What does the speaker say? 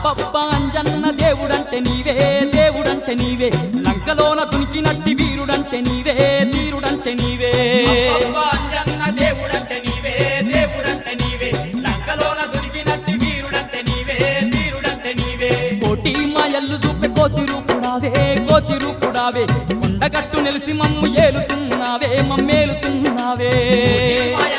అబ్బబ్బా అంజన్న దేవుడంటే నీవే దేవుడంటే నీవే లంకలోన దునికినట్టి వీరుడంటే నీవే వీరుడంటే నీవే అబ్బబ్బా అంజన్న దేవుడంటే నీవే దేవుడంటే నీవే లంకలోన దునికినట్టి వీరుడంటే నీవే వీరుడంటే నీవే కోటి మాయల్లు చూపే కోతి రూపుడావే కొండగట్టు నిలిసి మమ్ము ఏలుతున్నావే మమ్మేలుతున్నావే మాయ